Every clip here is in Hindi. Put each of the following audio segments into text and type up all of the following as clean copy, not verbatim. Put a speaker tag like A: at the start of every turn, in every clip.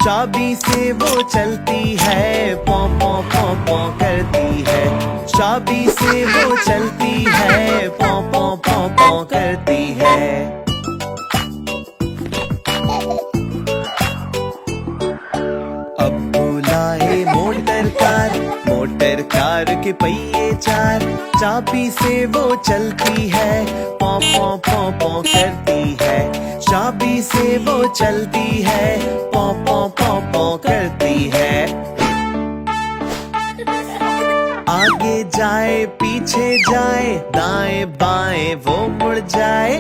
A: चाबी से वो चलती है, पौ पौ पौ पौ करती है। चाबी से वो चलती है, पौ पौ पौ पौ करती है। अब्बू लाए मोटर कार के पहिए चार। चाबी से वो चलती है, पौ पौ पौ पौ करती है। चाबी से वो चलती है, पौ पौ पौ पौ करती है। आगे जाए पीछे जाए, दाएं बाएं वो मुड़ जाए।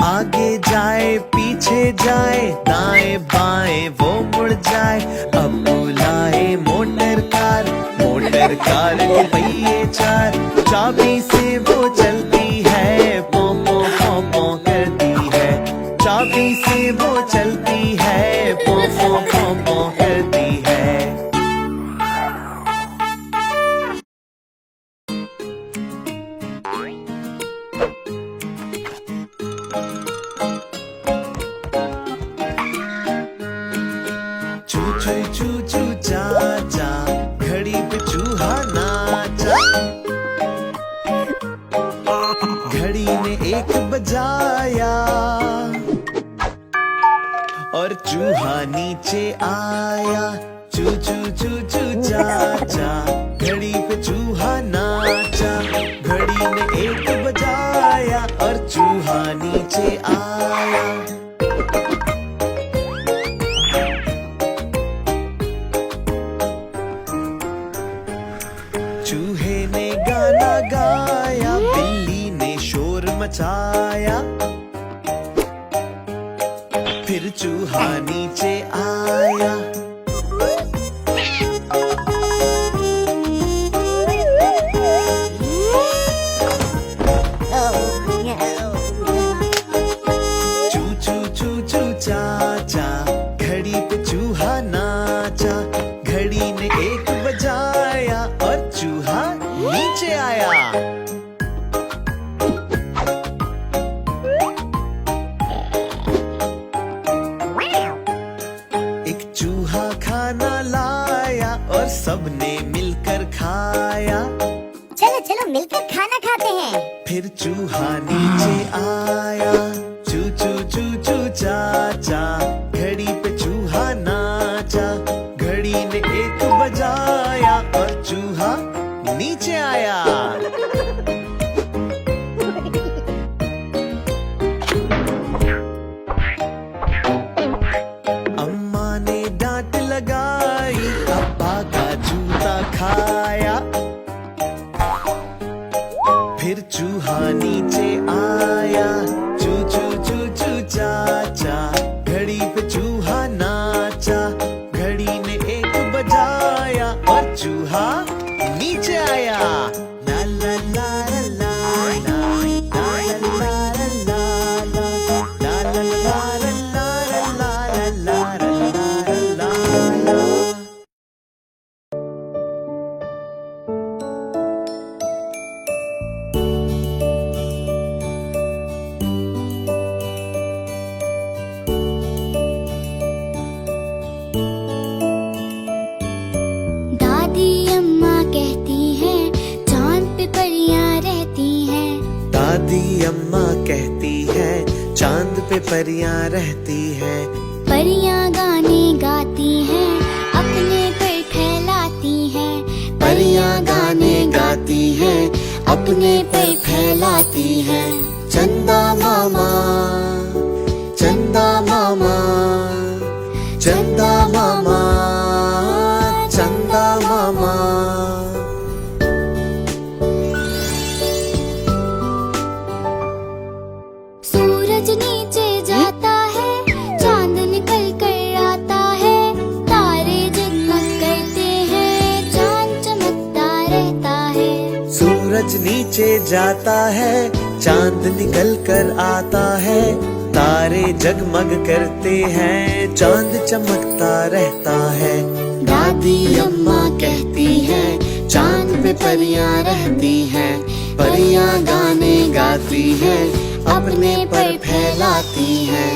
A: आगे जाए पीछे जाए, दाएं बाएं वो मुड़ जाए। अब्बू लाए मोटर कार के पहिए चार। चाबी से वो चलती है, पौ पौ पौ पौ करती है। चाबी से वो चलती है, पौ पौ पौ पौ करती है। चू चू चू चू चा चा, घड़ी पे चूहा नाचा। घड़ी ने एक बजाया और चूहा नीचे आया। चू चू चू चू चा चा, घड़ी पे चूहा नाचा। घड़ी ने एक बजाया और चूहा नीचे आया। चूहे ने गाना गाया, बिल्ली ने शोर मचाया। फिर चूहा नीचे आया। चू चू चू चू चा चा, घड़ी पे चूहा नाचा। घड़ी ने एक बजाया और चूहा नीचे आया। एक चूहा खाना लाया और सबने मिलकर खाया।
B: चलो चलो मिलकर खाना खाते हैं।
A: फिर चूहा नीचे आया। चू चू चू चू चा चा, घड़ी पे चूहा नाचा। घड़ी ने एक बजाया और चूहा नीचे आया। अम्मा ने डांट लगाई, अब्बा का जूता खाया। फिर चूहा नीचे आया। चू चू चू चू चा चा, घड़ी पे चूहा नाचा। घड़ी ने एक बजाया और चूहा नीचे आया। ला ला ला ला ला ला ला ला ला ला ला ला ला ला ला ला।
B: दादी अम्मा कहती हैं, चांद पे परियां रहती हैं।
A: दादी अम्मा कहती है, चांद पे परियां रहती है।
B: परियां गाने गाती हैं, अपने पर फैलाती हैं।
A: परियां गाने गाती है, अपने पर फैलाती है। चंदा मामा, चंदा मामा, चंदा मामा, चंदा मामा।
B: सूरज नीचे जाता है, चांद निकल कर आता है। तारे जगमग करते हैं, चांद चमकता रहता है।
A: सूरज नीचे जाता है, चांद निकल कर आता है। तारे जगमग करते हैं, चांद चमकता रहता है। दादी अम्मा कहती है, चांद पे परियां रहती हैं। परियां गाने गाती है, अपने पर फैलाती है।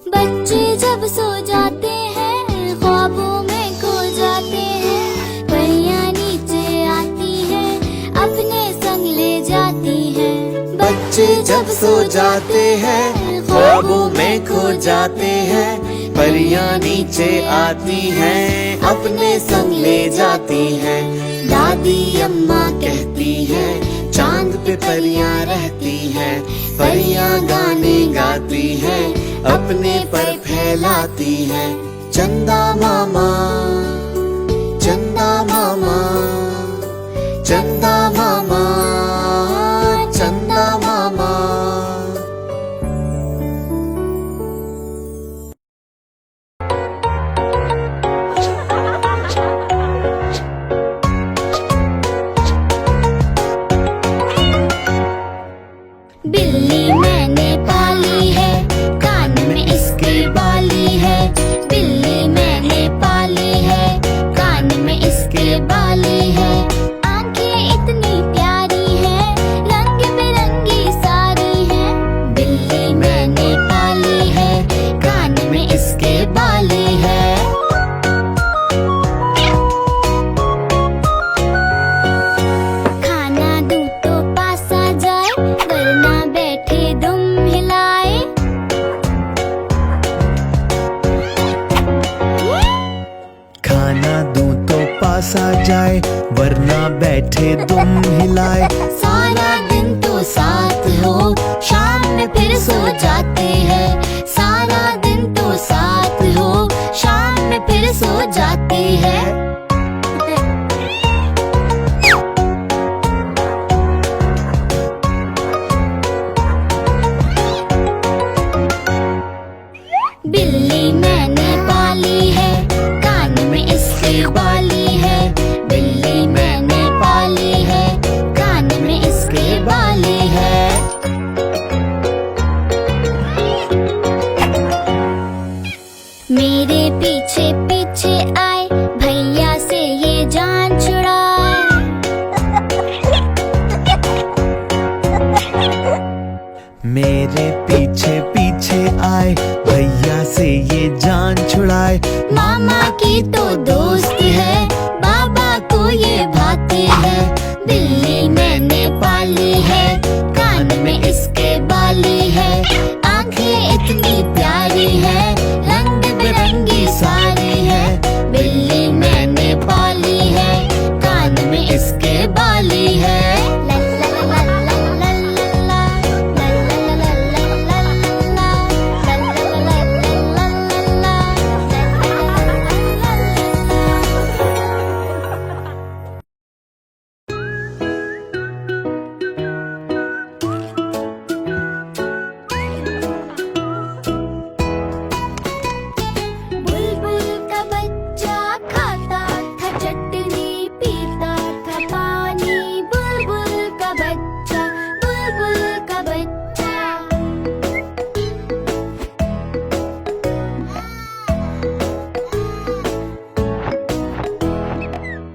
B: बच्चे जब सो जाते हैं ख्वाबों में खो जाते हैं, परियां नीचे आती हैं अपने संग ले जाती हैं।
A: बच्चे जब सो जाते हैं ख्वाबों में खो जाते हैं, परियां नीचे आती हैं अपने संग ले जाती हैं। दादी अम्मा कहती है चांद पे परियां रहती हैं, परियां गाने गाती हैं अपने पर फैलाती हैं। चंदा मामा चंदा मामा चंदा मामा चंदा मामा।
B: बिल्ली मैंने पाली है, कान में इसके बाली है। बिल्ली मैंने पाली है, कान में इसके बाली है। आंखें इतनी प्यारी है, रंग बिरंगी सारी है। बिल्ली मैंने पाली है, कान में इसके बाली है। खाना दूं तो पास आ जाए, वरना बैठे दुम हिलाए।
A: खाना दूं तो पास आ जाए, वरना बैठे तुम हिलाए।
B: सारा दिन तो साथ हो, शाम में फिर सो जाते हैं। सारा दिन तो साथ हो, शाम में फिर सो जाती है। बिल्ली मैंने पाली है, कान में इसके बाली है। बिल्ली मैंने पाली है, कान में इसके बाली है। मेरे पीछे पीछे आए, भैया से ये जान छुड़ाए।
A: मेरे पीछे पीछे आए, भैया से ये जान छुड़ाए।
B: मामा की तो दोस्त है, बाबा को ये भाती है। बिल्ली मैंने पाली है, कान में इसके बाली है। आंखें इतनी प्यारी है, रंग बिरंगी सारी है। बिल्ली मैंने पाली है, कान में इसके बाली है। बुलबुल का बच्चा खाता था चटनी, पीता था पानी। बुलबुल का बच्चा, बुलबुल का बच्चा।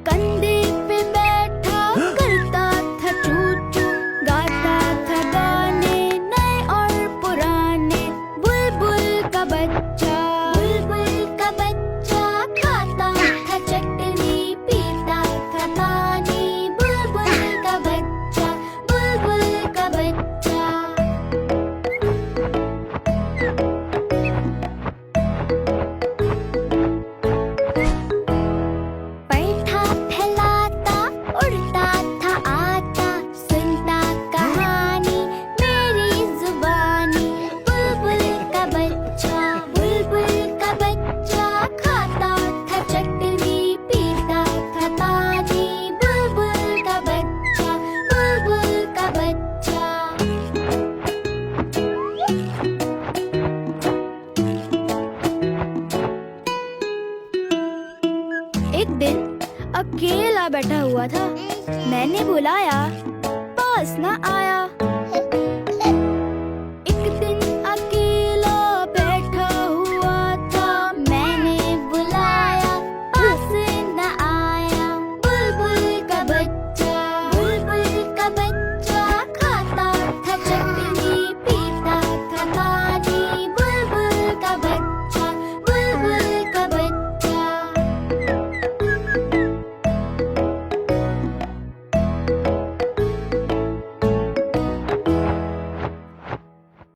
B: कंधे पे बैठा करता था चू चू, गाता था गाने नए और पुराने। बुलबुल का बच्चा, बुलबुल का बच्चा खाता था चटनी, पीता था पानी। बुलबुल का बच्चा, बुलबुल का बच्चा। पैठा फैलाता उड़ता था आता, सुनता कहानी मेरी जुबानी। बुलबुल का बच्चा, बुलबुल का बच्चा खाता था चटनी, पीता था पानी। बुलबुल का बच्चा, बुलबुल का बच्चा। एक दिन अकेला बैठा हुआ था। मैंने बुलाया